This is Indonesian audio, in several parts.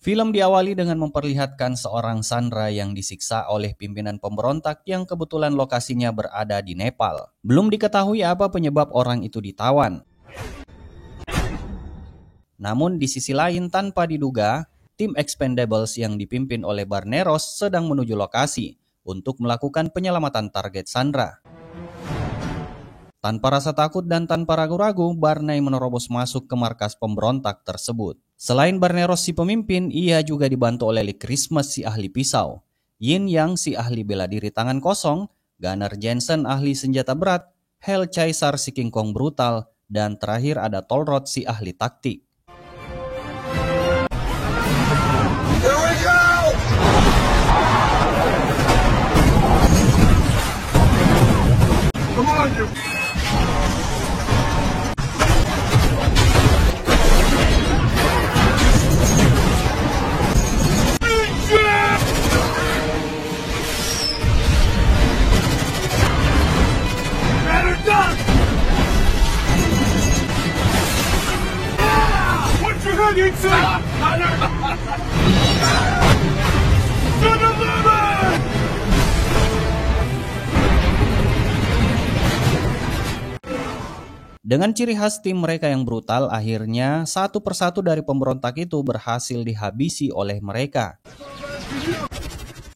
Film diawali dengan memperlihatkan seorang sandera yang disiksa oleh pimpinan pemberontak yang kebetulan lokasinya berada di Nepal. Belum diketahui apa penyebab orang itu ditawan. Namun di sisi lain tanpa diduga, tim Expendables yang dipimpin oleh Barney Ross sedang menuju lokasi untuk melakukan penyelamatan target sandera. Tanpa rasa takut dan tanpa ragu-ragu, Barney menerobos masuk ke markas pemberontak tersebut. Selain Barney Ross si pemimpin, ia juga dibantu oleh Lee Christmas si ahli pisau, Yin Yang si ahli bela diri tangan kosong, Gunnar Jensen ahli senjata berat, Hell Caesar si King Kong brutal, dan terakhir ada Tolrod si ahli taktik. Here we go! Come on, you! Dengan ciri khas tim mereka yang brutal, akhirnya satu persatu dari pemberontak itu berhasil dihabisi oleh mereka.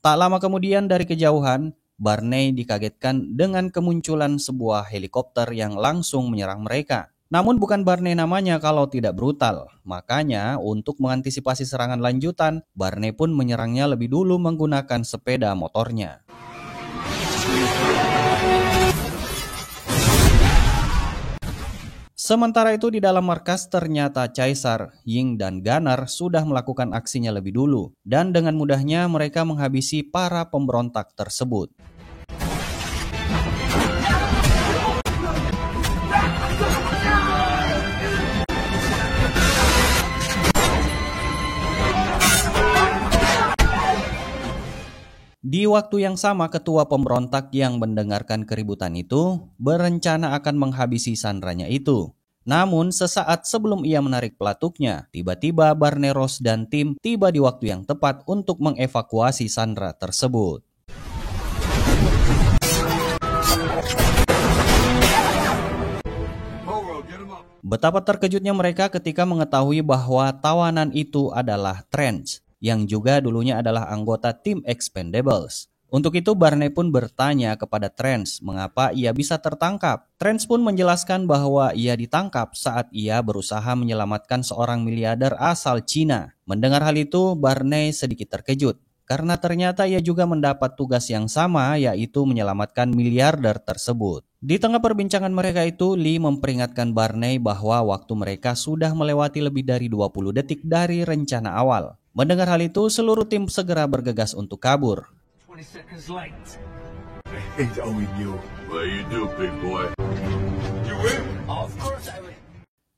Tak lama kemudian dari kejauhan, Barney dikagetkan dengan kemunculan sebuah helikopter yang langsung menyerang mereka. Namun bukan Barney namanya kalau tidak brutal. Makanya untuk mengantisipasi serangan lanjutan, Barney pun menyerangnya lebih dulu menggunakan sepeda motornya. Sementara itu di dalam markas ternyata Caesar, Ying, dan Gunnar sudah melakukan aksinya lebih dulu. Dan dengan mudahnya mereka menghabisi para pemberontak tersebut. Di waktu yang sama, ketua pemberontak yang mendengarkan keributan itu berencana akan menghabisi sandranya itu. Namun sesaat sebelum ia menarik pelatuknya, tiba-tiba Barney Ross dan tim tiba di waktu yang tepat untuk mengevakuasi sandera tersebut. Betapa terkejutnya mereka ketika mengetahui bahwa tawanan itu adalah Trench, yang juga dulunya adalah anggota tim Expendables. Untuk itu Barney pun bertanya kepada Trench mengapa ia bisa tertangkap. Trench pun menjelaskan bahwa ia ditangkap saat ia berusaha menyelamatkan seorang miliarder asal Cina. Mendengar hal itu, Barney sedikit terkejut karena ternyata ia juga mendapat tugas yang sama, yaitu menyelamatkan miliarder tersebut. Di tengah perbincangan mereka itu, Lee memperingatkan Barney bahwa waktu mereka sudah melewati lebih dari 20 detik dari rencana awal. Mendengar hal itu, seluruh tim segera bergegas untuk kabur.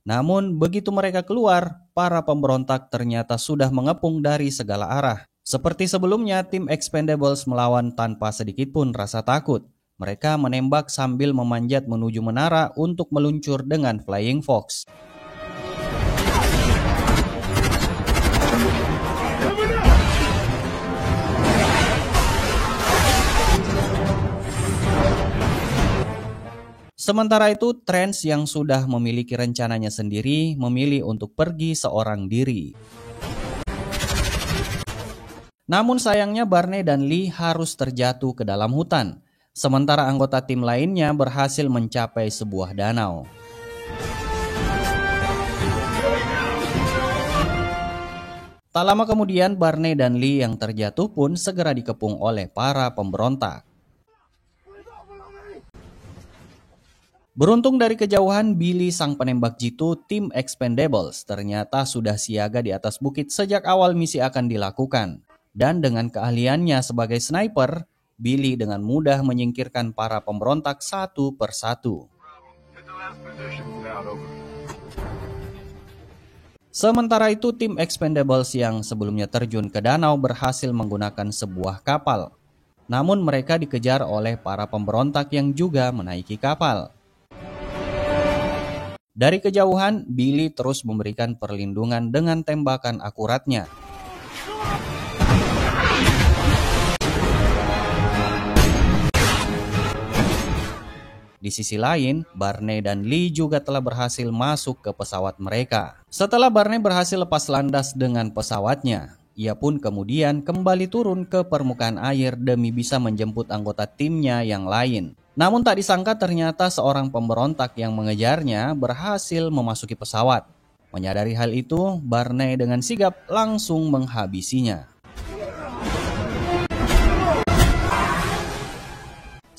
Namun begitu mereka keluar, para pemberontak ternyata sudah mengepung dari segala arah. Seperti sebelumnya, tim Expendables melawan tanpa sedikit pun rasa takut. Mereka menembak sambil memanjat menuju menara untuk meluncur dengan Flying Fox. Sementara itu, Trench yang sudah memiliki rencananya sendiri memilih untuk pergi seorang diri. Namun sayangnya Barney dan Lee harus terjatuh ke dalam hutan, sementara anggota tim lainnya berhasil mencapai sebuah danau. Tak lama kemudian Barney dan Lee yang terjatuh pun segera dikepung oleh para pemberontak. Beruntung dari kejauhan, Billy sang penembak jitu tim Expendables ternyata sudah siaga di atas bukit sejak awal misi akan dilakukan. Dan dengan keahliannya sebagai sniper, Billy dengan mudah menyingkirkan para pemberontak satu persatu. Sementara itu tim Expendables yang sebelumnya terjun ke danau berhasil menggunakan sebuah kapal. Namun mereka dikejar oleh para pemberontak yang juga menaiki kapal. Dari kejauhan, Billy terus memberikan perlindungan dengan tembakan akuratnya. Di sisi lain, Barney dan Lee juga telah berhasil masuk ke pesawat mereka. Setelah Barney berhasil lepas landas dengan pesawatnya, ia pun kemudian kembali turun ke permukaan air demi bisa menjemput anggota timnya yang lain. Namun tak disangka ternyata seorang pemberontak yang mengejarnya berhasil memasuki pesawat. Menyadari hal itu, Barney dengan sigap langsung menghabisinya.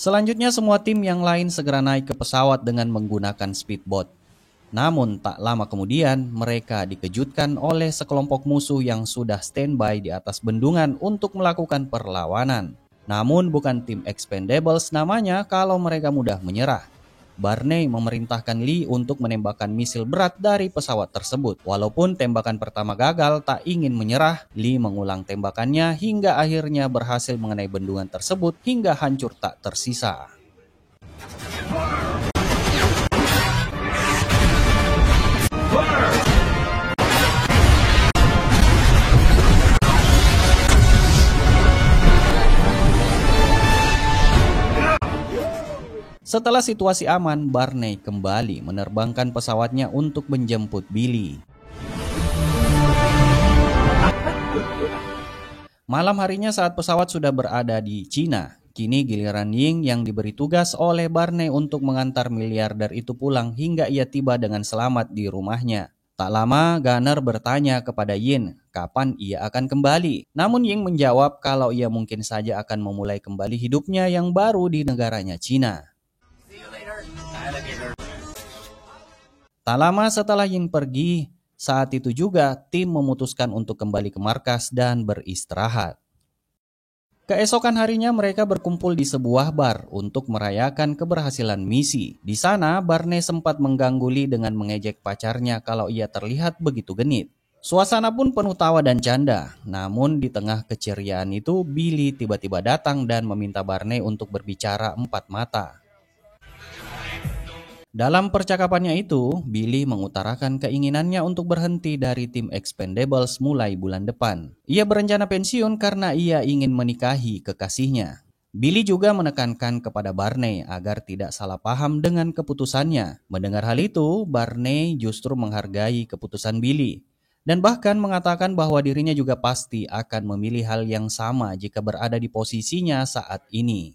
Selanjutnya semua tim yang lain segera naik ke pesawat dengan menggunakan speedboat. Namun tak lama kemudian mereka dikejutkan oleh sekelompok musuh yang sudah standby di atas bendungan untuk melakukan perlawanan. Namun bukan tim Expendables namanya kalau mereka mudah menyerah. Barney memerintahkan Lee untuk menembakkan misil berat dari pesawat tersebut. Walaupun tembakan pertama gagal, tak ingin menyerah, Lee mengulang tembakannya hingga akhirnya berhasil mengenai bendungan tersebut hingga hancur tak tersisa. Setelah situasi aman, Barney kembali menerbangkan pesawatnya untuk menjemput Billy. Malam harinya saat pesawat sudah berada di Cina, kini giliran Ying yang diberi tugas oleh Barney untuk mengantar miliarder itu pulang hingga ia tiba dengan selamat di rumahnya. Tak lama, Gunner bertanya kepada Yin kapan ia akan kembali. Namun Ying menjawab kalau ia mungkin saja akan memulai kembali hidupnya yang baru di negaranya Cina. Tak lama setelah Ying pergi, saat itu juga tim memutuskan untuk kembali ke markas dan beristirahat. Keesokan harinya mereka berkumpul di sebuah bar untuk merayakan keberhasilan misi. Di sana, Barney sempat mengganggu Lee dengan mengejek pacarnya kalau ia terlihat begitu genit. Suasana pun penuh tawa dan canda. Namun di tengah keceriaan itu, Billy tiba-tiba datang dan meminta Barney untuk berbicara empat mata. Dalam percakapannya itu, Billy mengutarakan keinginannya untuk berhenti dari tim Expendables mulai bulan depan. Ia berencana pensiun karena ia ingin menikahi kekasihnya. Billy juga menekankan kepada Barney agar tidak salah paham dengan keputusannya. Mendengar hal itu, Barney justru menghargai keputusan Billy. Dan bahkan mengatakan bahwa dirinya juga pasti akan memilih hal yang sama jika berada di posisinya saat ini.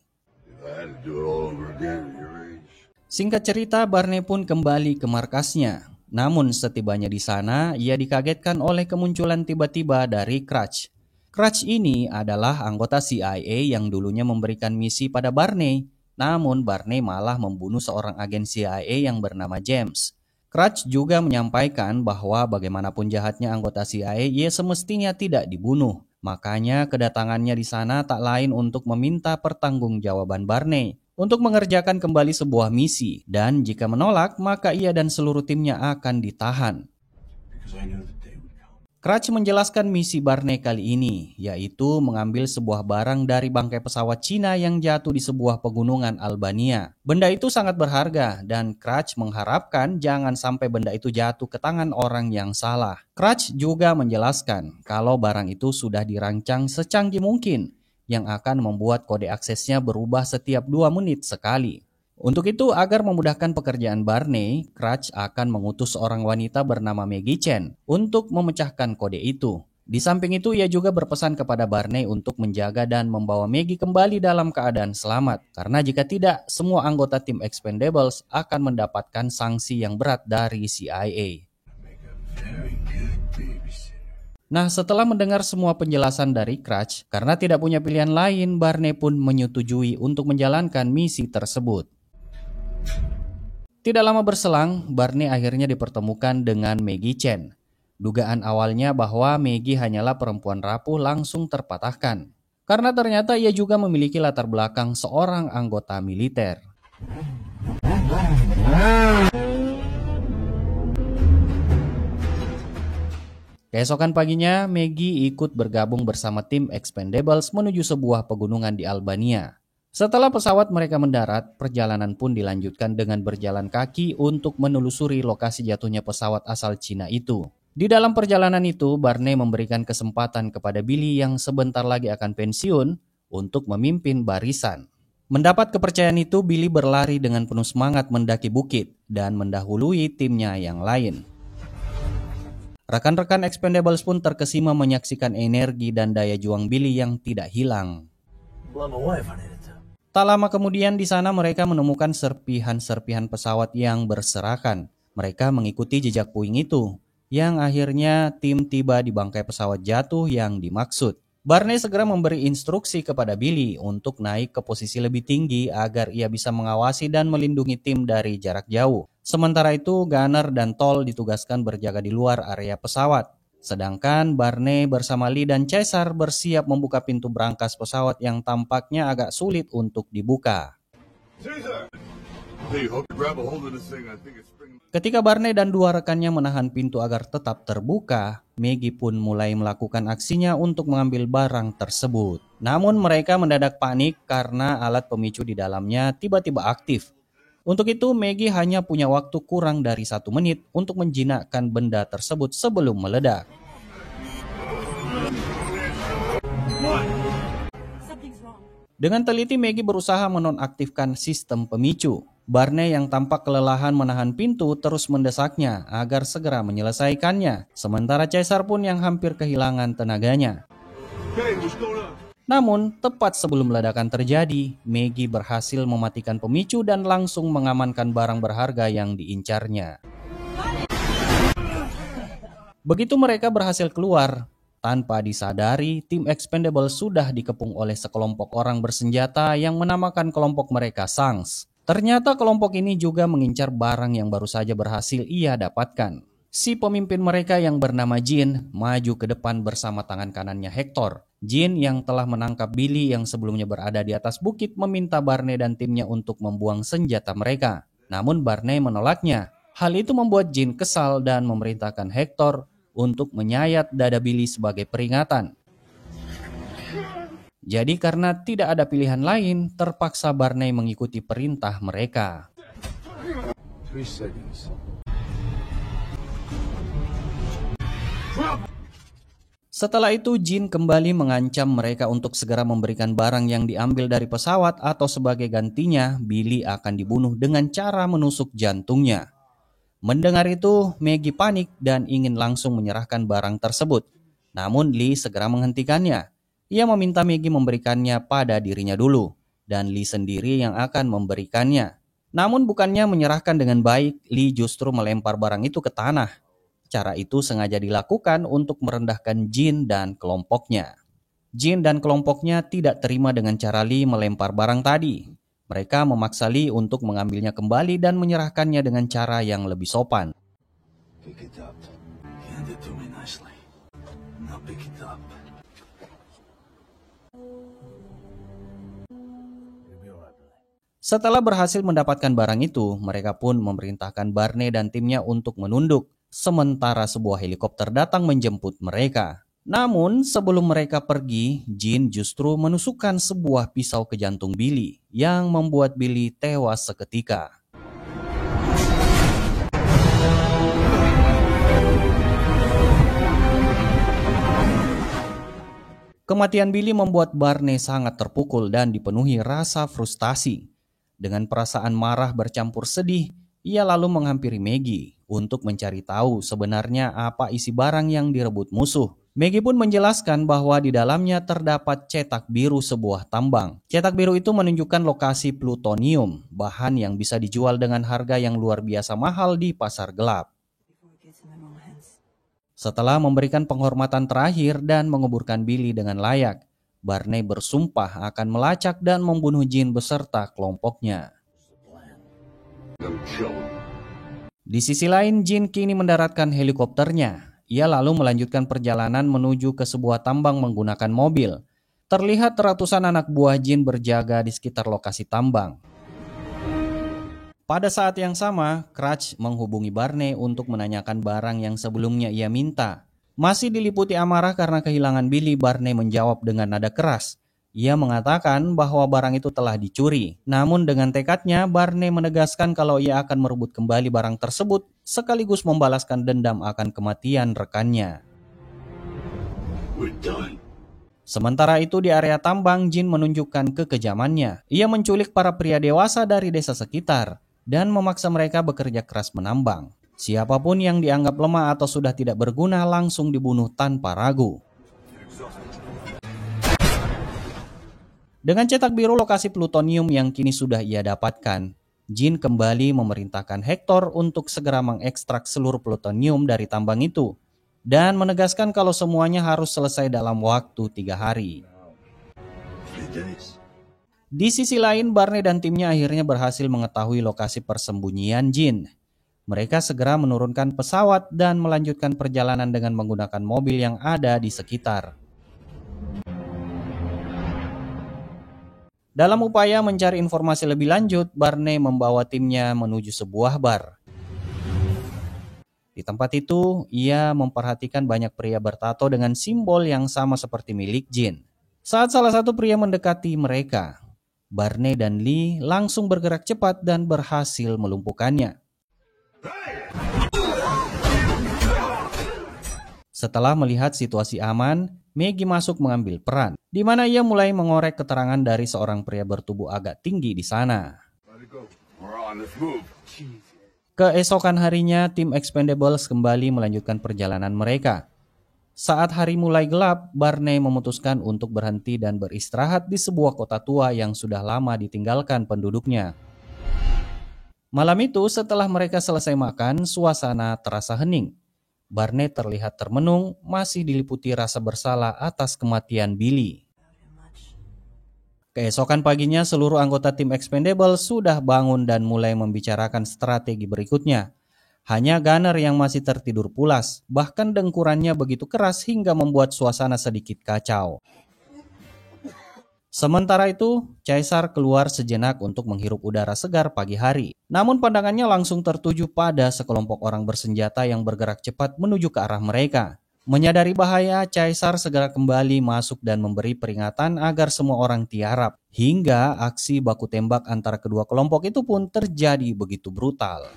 Singkat cerita, Barney pun kembali ke markasnya. Namun setibanya di sana, ia dikagetkan oleh kemunculan tiba-tiba dari Crutch. Crutch ini adalah anggota CIA yang dulunya memberikan misi pada Barney. Namun Barney malah membunuh seorang agen CIA yang bernama James. Crutch juga menyampaikan bahwa bagaimanapun jahatnya anggota CIA, ia semestinya tidak dibunuh. Makanya kedatangannya di sana tak lain untuk meminta pertanggungjawaban Barney untuk mengerjakan kembali sebuah misi, dan jika menolak, maka ia dan seluruh timnya akan ditahan. Crutch menjelaskan misi Barney kali ini, yaitu mengambil sebuah barang dari bangkai pesawat Cina yang jatuh di sebuah pegunungan Albania. Benda itu sangat berharga, dan Crutch mengharapkan jangan sampai benda itu jatuh ke tangan orang yang salah. Crutch juga menjelaskan kalau barang itu sudah dirancang secanggih mungkin, yang akan membuat kode aksesnya berubah setiap 2 menit sekali. Untuk itu, agar memudahkan pekerjaan Barney, Crutch akan mengutus seorang wanita bernama Maggie Chen untuk memecahkan kode itu. Di samping itu, ia juga berpesan kepada Barney untuk menjaga dan membawa Maggie kembali dalam keadaan selamat. Karena jika tidak, semua anggota tim Expendables akan mendapatkan sanksi yang berat dari CIA. Nah, setelah mendengar semua penjelasan dari Crutch, karena tidak punya pilihan lain, Barney pun menyetujui untuk menjalankan misi tersebut. Tidak lama berselang, Barney akhirnya dipertemukan dengan Maggie Chen. Dugaan awalnya bahwa Maggie hanyalah perempuan rapuh langsung terpatahkan, karena ternyata ia juga memiliki latar belakang seorang anggota militer. Keesokan paginya, Maggie ikut bergabung bersama tim Expendables menuju sebuah pegunungan di Albania. Setelah pesawat mereka mendarat, perjalanan pun dilanjutkan dengan berjalan kaki untuk menelusuri lokasi jatuhnya pesawat asal Cina itu. Di dalam perjalanan itu, Barney memberikan kesempatan kepada Billy yang sebentar lagi akan pensiun untuk memimpin barisan. Mendapat kepercayaan itu, Billy berlari dengan penuh semangat mendaki bukit dan mendahului timnya yang lain. Rekan-rekan Expendables pun terkesima menyaksikan energi dan daya juang Billy yang tidak hilang. Tak lama kemudian di sana mereka menemukan serpihan-serpihan pesawat yang berserakan. Mereka mengikuti jejak puing itu, yang akhirnya tim tiba di bangkai pesawat jatuh yang dimaksud. Barney segera memberi instruksi kepada Billy untuk naik ke posisi lebih tinggi agar ia bisa mengawasi dan melindungi tim dari jarak jauh. Sementara itu, Gunner dan Tol ditugaskan berjaga di luar area pesawat. Sedangkan Barney bersama Lee dan Caesar bersiap membuka pintu berangkas pesawat yang tampaknya agak sulit untuk dibuka. Ketika Barney dan dua rekannya menahan pintu agar tetap terbuka, Maggie pun mulai melakukan aksinya untuk mengambil barang tersebut. Namun mereka mendadak panik karena alat pemicu di dalamnya tiba-tiba aktif. Untuk itu Maggie hanya punya waktu kurang dari 1 menit untuk menjinakkan benda tersebut sebelum meledak. Dengan teliti Maggie berusaha menonaktifkan sistem pemicu. Barney yang tampak kelelahan menahan pintu terus mendesaknya agar segera menyelesaikannya. Sementara Caesar pun yang hampir kehilangan tenaganya. Namun, tepat sebelum ledakan terjadi, Maggie berhasil mematikan pemicu dan langsung mengamankan barang berharga yang diincarnya. Begitu mereka berhasil keluar, tanpa disadari, tim Expendables sudah dikepung oleh sekelompok orang bersenjata yang menamakan kelompok mereka Sangs. Ternyata kelompok ini juga mengincar barang yang baru saja berhasil ia dapatkan. Si pemimpin mereka yang bernama Jin maju ke depan bersama tangan kanannya Hector. Jin yang telah menangkap Billy yang sebelumnya berada di atas bukit meminta Barney dan timnya untuk membuang senjata mereka. Namun Barney menolaknya. Hal itu membuat Jin kesal dan memerintahkan Hector untuk menyayat dada Billy sebagai peringatan. Jadi karena tidak ada pilihan lain, terpaksa Barney mengikuti perintah mereka. Setelah itu Jin kembali mengancam mereka untuk segera memberikan barang yang diambil dari pesawat atau sebagai gantinya Billy akan dibunuh dengan cara menusuk jantungnya. Mendengar itu Maggie panik dan ingin langsung menyerahkan barang tersebut. Namun Lee segera menghentikannya. Ia meminta Maggie memberikannya pada dirinya dulu dan Lee sendiri yang akan memberikannya. Namun bukannya menyerahkan dengan baik, Lee justru melempar barang itu ke tanah. Cara itu sengaja dilakukan untuk merendahkan Jin dan kelompoknya. Jin dan kelompoknya tidak terima dengan cara Lee melempar barang tadi. Mereka memaksa Lee untuk mengambilnya kembali dan menyerahkannya dengan cara yang lebih sopan. Setelah berhasil mendapatkan barang itu, mereka pun memerintahkan Barney dan timnya untuk menunduk, sementara sebuah helikopter datang menjemput mereka. Namun sebelum mereka pergi, Jin justru menusukkan sebuah pisau ke jantung Billy, yang membuat Billy tewas seketika. Kematian Billy membuat Barney sangat terpukul dan dipenuhi rasa frustasi. Dengan perasaan marah bercampur sedih, ia lalu menghampiri Maggie untuk mencari tahu sebenarnya apa isi barang yang direbut musuh. Maggie pun menjelaskan bahwa di dalamnya terdapat cetak biru sebuah tambang. Cetak biru itu menunjukkan lokasi plutonium, bahan yang bisa dijual dengan harga yang luar biasa mahal di pasar gelap. Setelah memberikan penghormatan terakhir dan menguburkan Billy dengan layak, Barney bersumpah akan melacak dan membunuh Jin beserta kelompoknya. Di sisi lain, Jin kini mendaratkan helikopternya. Ia lalu melanjutkan perjalanan menuju ke sebuah tambang menggunakan mobil. Terlihat ratusan anak buah Jin berjaga di sekitar lokasi tambang. Pada saat yang sama, Crutch menghubungi Barney untuk menanyakan barang yang sebelumnya ia minta. Masih diliputi amarah karena kehilangan Billy, Barney menjawab dengan nada keras. Ia mengatakan bahwa barang itu telah dicuri. Namun dengan tekadnya, Barney menegaskan kalau ia akan merebut kembali barang tersebut sekaligus membalaskan dendam akan kematian rekannya. We're done. Sementara itu di area tambang, Jin menunjukkan kekejamannya. Ia menculik para pria dewasa dari desa sekitar dan memaksa mereka bekerja keras menambang. Siapapun yang dianggap lemah atau sudah tidak berguna langsung dibunuh tanpa ragu. Dengan cetak biru lokasi plutonium yang kini sudah ia dapatkan, Jin kembali memerintahkan Hector untuk segera mengekstrak seluruh plutonium dari tambang itu dan menegaskan kalau semuanya harus selesai dalam waktu 3 hari. 3 days. Di sisi lain, Barney dan timnya akhirnya berhasil mengetahui lokasi persembunyian Jin. Mereka segera menurunkan pesawat dan melanjutkan perjalanan dengan menggunakan mobil yang ada di sekitar. Dalam upaya mencari informasi lebih lanjut, Barney membawa timnya menuju sebuah bar. Di tempat itu, ia memperhatikan banyak pria bertato dengan simbol yang sama seperti milik Jin. Saat salah satu pria mendekati mereka, Barney dan Lee langsung bergerak cepat dan berhasil melumpuhkannya. Setelah melihat situasi aman, Maggie masuk mengambil peran, di mana ia mulai mengorek keterangan dari seorang pria bertubuh agak tinggi di sana. We're on this move. Keesokan harinya, tim Expendables kembali melanjutkan perjalanan mereka. Saat hari mulai gelap, Barney memutuskan untuk berhenti dan beristirahat di sebuah kota tua yang sudah lama ditinggalkan penduduknya. Malam itu, setelah mereka selesai makan, suasana terasa hening. Barney terlihat termenung, masih diliputi rasa bersalah atas kematian Billy. Keesokan paginya, seluruh anggota tim Expendables sudah bangun dan mulai membicarakan strategi berikutnya. Hanya Gunner yang masih tertidur pulas, bahkan dengkurannya begitu keras hingga membuat suasana sedikit kacau. Sementara itu, Caesar keluar sejenak untuk menghirup udara segar pagi hari. Namun pandangannya langsung tertuju pada sekelompok orang bersenjata yang bergerak cepat menuju ke arah mereka. Menyadari bahaya, Caesar segera kembali masuk dan memberi peringatan agar semua orang tiarap. Hingga aksi baku tembak antara kedua kelompok itu pun terjadi begitu brutal.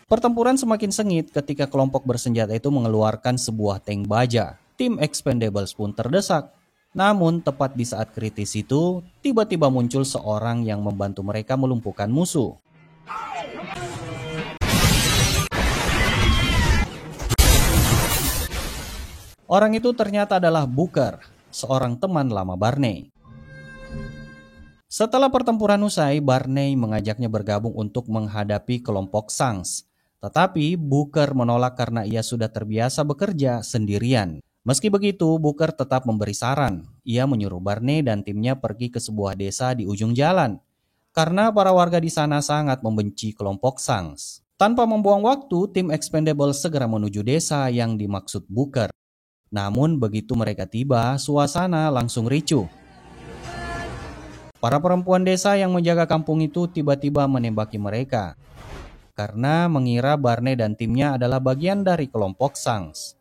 Pertempuran semakin sengit ketika kelompok bersenjata itu mengeluarkan sebuah tank baja. Tim Expendables pun terdesak. Namun tepat di saat kritis itu, tiba-tiba muncul seorang yang membantu mereka melumpuhkan musuh. Orang itu ternyata adalah Booker, seorang teman lama Barney. Setelah pertempuran usai, Barney mengajaknya bergabung untuk menghadapi kelompok Sangs. Tetapi Booker menolak karena ia sudah terbiasa bekerja sendirian. Meski begitu, Booker tetap memberi saran. Ia menyuruh Barney dan timnya pergi ke sebuah desa di ujung jalan. Karena para warga di sana sangat membenci kelompok Sangs. Tanpa membuang waktu, tim Expendables segera menuju desa yang dimaksud Booker. Namun begitu mereka tiba, suasana langsung ricuh. Para perempuan desa yang menjaga kampung itu tiba-tiba menembaki mereka. Karena mengira Barney dan timnya adalah bagian dari kelompok Sangs.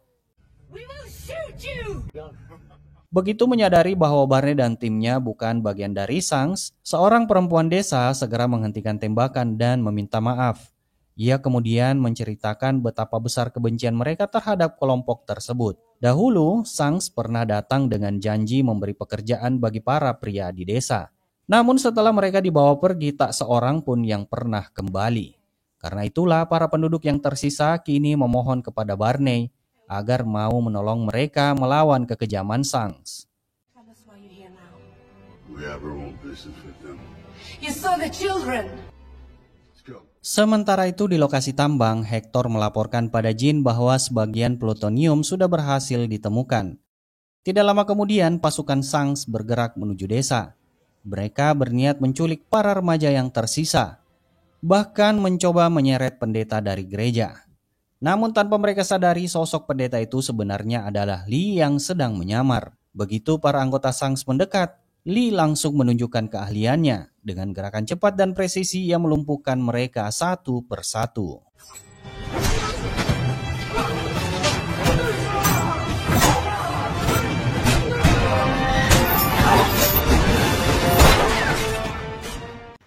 Begitu menyadari bahwa Barney dan timnya bukan bagian dari Sangs, seorang perempuan desa segera menghentikan tembakan dan meminta maaf. Ia kemudian menceritakan betapa besar kebencian mereka terhadap kelompok tersebut. Dahulu, Sangs pernah datang dengan janji memberi pekerjaan bagi para pria di desa. Namun setelah mereka dibawa pergi, tak seorang pun yang pernah kembali. Karena itulah para penduduk yang tersisa kini memohon kepada Barney agar mau menolong mereka melawan kekejaman Sangs. We have our own business with them. You saw the children. Let's go. Sementara itu di lokasi tambang, Hector melaporkan pada Jin bahwa sebagian plutonium sudah berhasil ditemukan. Tidak lama kemudian pasukan Sangs bergerak menuju desa. Mereka berniat menculik para remaja yang tersisa. Bahkan mencoba menyeret pendeta dari gereja. Namun tanpa mereka sadari sosok pendeta itu sebenarnya adalah Lee yang sedang menyamar. Begitu para anggota Sangs mendekat, Lee langsung menunjukkan keahliannya. Dengan gerakan cepat dan presisi ia melumpuhkan mereka satu persatu.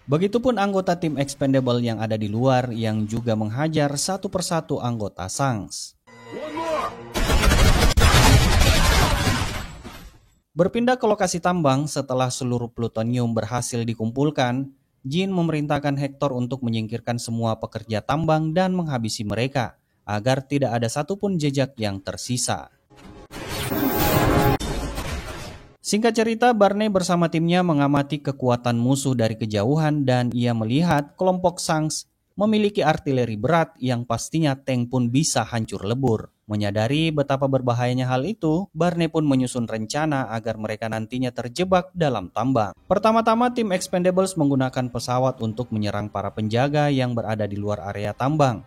Begitupun anggota tim Expendable yang ada di luar yang juga menghajar satu persatu anggota Shanks. One more! Berpindah ke lokasi tambang setelah seluruh plutonium berhasil dikumpulkan, Jin memerintahkan Hector untuk menyingkirkan semua pekerja tambang dan menghabisi mereka, agar tidak ada satupun jejak yang tersisa. Singkat cerita, Barney bersama timnya mengamati kekuatan musuh dari kejauhan dan ia melihat kelompok Shanks memiliki artileri berat yang pastinya tank pun bisa hancur lebur. Menyadari betapa berbahayanya hal itu, Barney pun menyusun rencana agar mereka nantinya terjebak dalam tambang. Pertama-tama tim Expendables menggunakan pesawat untuk menyerang para penjaga yang berada di luar area tambang.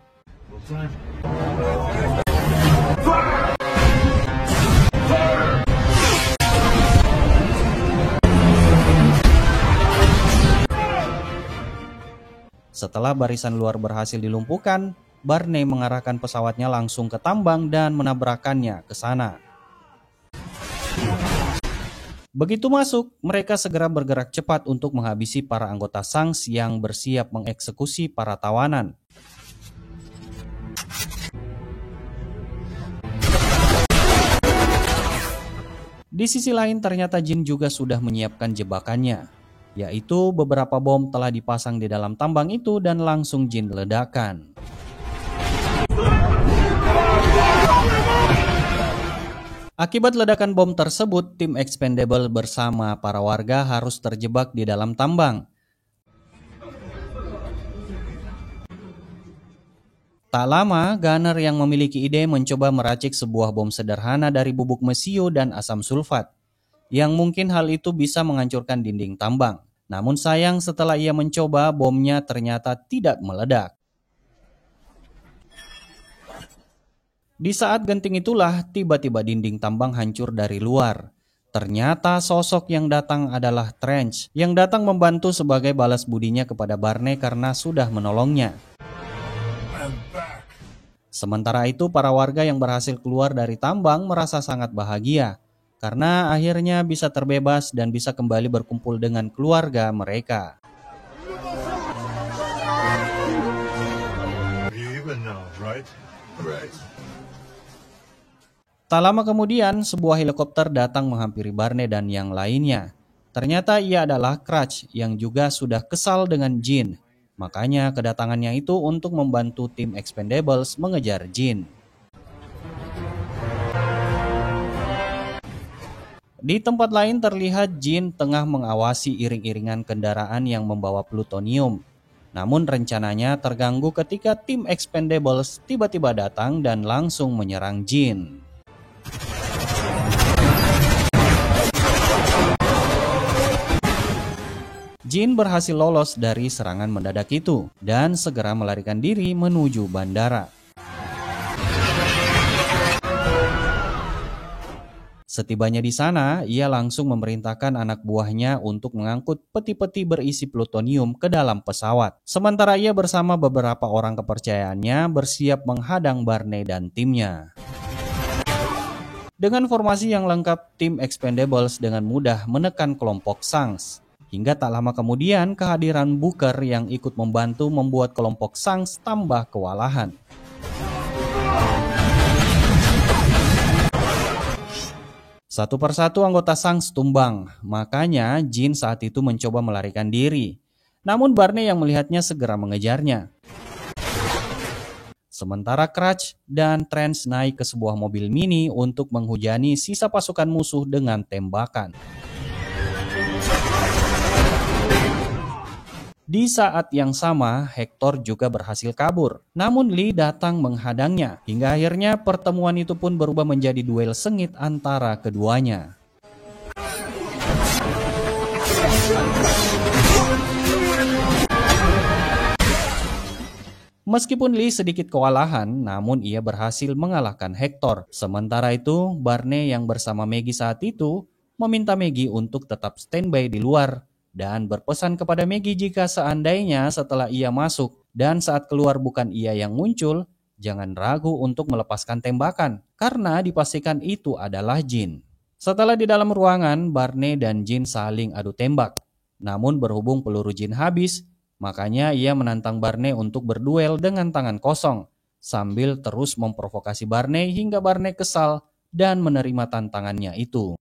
Setelah barisan luar berhasil dilumpuhkan, Barney mengarahkan pesawatnya langsung ke tambang dan menabrakkannya ke sana. Begitu masuk, mereka segera bergerak cepat untuk menghabisi para anggota Shanks yang bersiap mengeksekusi para tawanan. Di sisi lain ternyata Jin juga sudah menyiapkan jebakannya, yaitu beberapa bom telah dipasang di dalam tambang itu dan langsung Jin ledakan. Akibat ledakan bom tersebut, tim Expendable bersama para warga harus terjebak di dalam tambang. Tak lama, Gunner yang memiliki ide mencoba meracik sebuah bom sederhana dari bubuk mesio dan asam sulfat, yang mungkin hal itu bisa menghancurkan dinding tambang. Namun sayang setelah ia mencoba, bomnya ternyata tidak meledak. Di saat genting itulah, tiba-tiba dinding tambang hancur dari luar. Ternyata sosok yang datang adalah Trench, yang datang membantu sebagai balas budinya kepada Barney karena sudah menolongnya. Sementara itu, para warga yang berhasil keluar dari tambang merasa sangat bahagia, karena akhirnya bisa terbebas dan bisa kembali berkumpul dengan keluarga mereka. You even know, right? Right. Tak lama kemudian, sebuah helikopter datang menghampiri Barney dan yang lainnya. Ternyata ia adalah Crutch yang juga sudah kesal dengan Jin. Makanya kedatangannya itu untuk membantu tim Expendables mengejar Jin. Di tempat lain terlihat Jin tengah mengawasi iring-iringan kendaraan yang membawa plutonium. Namun rencananya terganggu ketika tim Expendables tiba-tiba datang dan langsung menyerang Jin. Jin berhasil lolos dari serangan mendadak itu dan segera melarikan diri menuju bandara. Setibanya di sana, ia langsung memerintahkan anak buahnya untuk mengangkut peti-peti berisi plutonium ke dalam pesawat. Sementara ia bersama beberapa orang kepercayaannya bersiap menghadang Barney dan timnya. Dengan formasi yang lengkap, tim Expendables dengan mudah menekan kelompok Shanks. Hingga tak lama kemudian kehadiran Booker yang ikut membantu membuat kelompok Shanks tambah kewalahan. Satu persatu anggota Shanks tumbang, makanya Jin saat itu mencoba melarikan diri. Namun Barney yang melihatnya segera mengejarnya. Sementara Crutch dan Trench naik ke sebuah mobil mini untuk menghujani sisa pasukan musuh dengan tembakan. Di saat yang sama, Hector juga berhasil kabur. Namun Lee datang menghadangnya, hingga akhirnya pertemuan itu pun berubah menjadi duel sengit antara keduanya. Meskipun Lee sedikit kewalahan, namun ia berhasil mengalahkan Hector. Sementara itu, Barney yang bersama Maggie saat itu meminta Maggie untuk tetap standby di luar dan berpesan kepada Maggie jika seandainya setelah ia masuk dan saat keluar bukan ia yang muncul, jangan ragu untuk melepaskan tembakan karena dipastikan itu adalah Jin. Setelah di dalam ruangan, Barney dan Jin saling adu tembak. Namun berhubung peluru Jin habis, makanya ia menantang Barney untuk berduel dengan tangan kosong, sambil terus memprovokasi Barney hingga Barney kesal dan menerima tantangannya itu.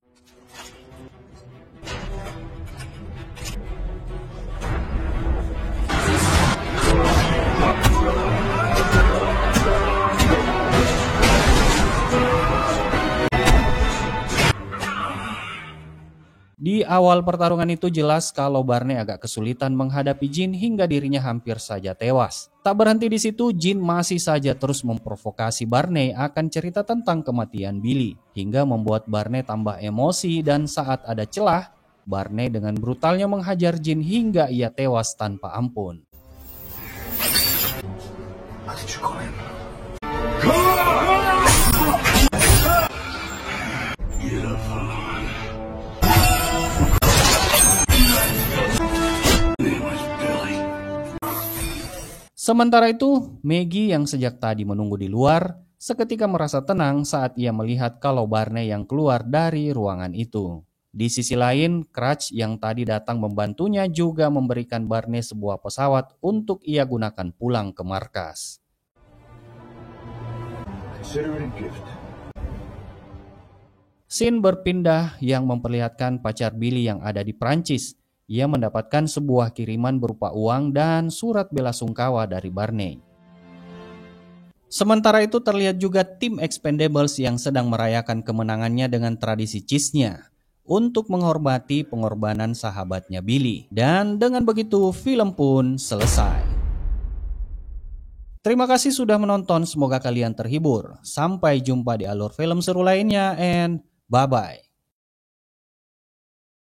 Di awal pertarungan itu jelas kalau Barney agak kesulitan menghadapi Jin hingga dirinya hampir saja tewas. Tak berhenti di situ, Jin masih saja terus memprovokasi Barney akan cerita tentang kematian Billy, hingga membuat Barney tambah emosi dan saat ada celah, Barney dengan brutalnya menghajar Jin hingga ia tewas tanpa ampun. Sementara itu, Maggie yang sejak tadi menunggu di luar, seketika merasa tenang saat ia melihat kalau Barney yang keluar dari ruangan itu. Di sisi lain, Crutch yang tadi datang membantunya juga memberikan Barney sebuah pesawat untuk ia gunakan pulang ke markas. Scene berpindah yang memperlihatkan pacar Billy yang ada di Prancis. Ia mendapatkan sebuah kiriman berupa uang dan surat belasungkawa dari Barney. Sementara itu terlihat juga tim Expendables yang sedang merayakan kemenangannya dengan tradisi cheese-nya untuk menghormati pengorbanan sahabatnya Billy. Dan dengan begitu film pun selesai. Terima kasih sudah menonton, semoga kalian terhibur. Sampai jumpa di alur film seru lainnya and bye-bye.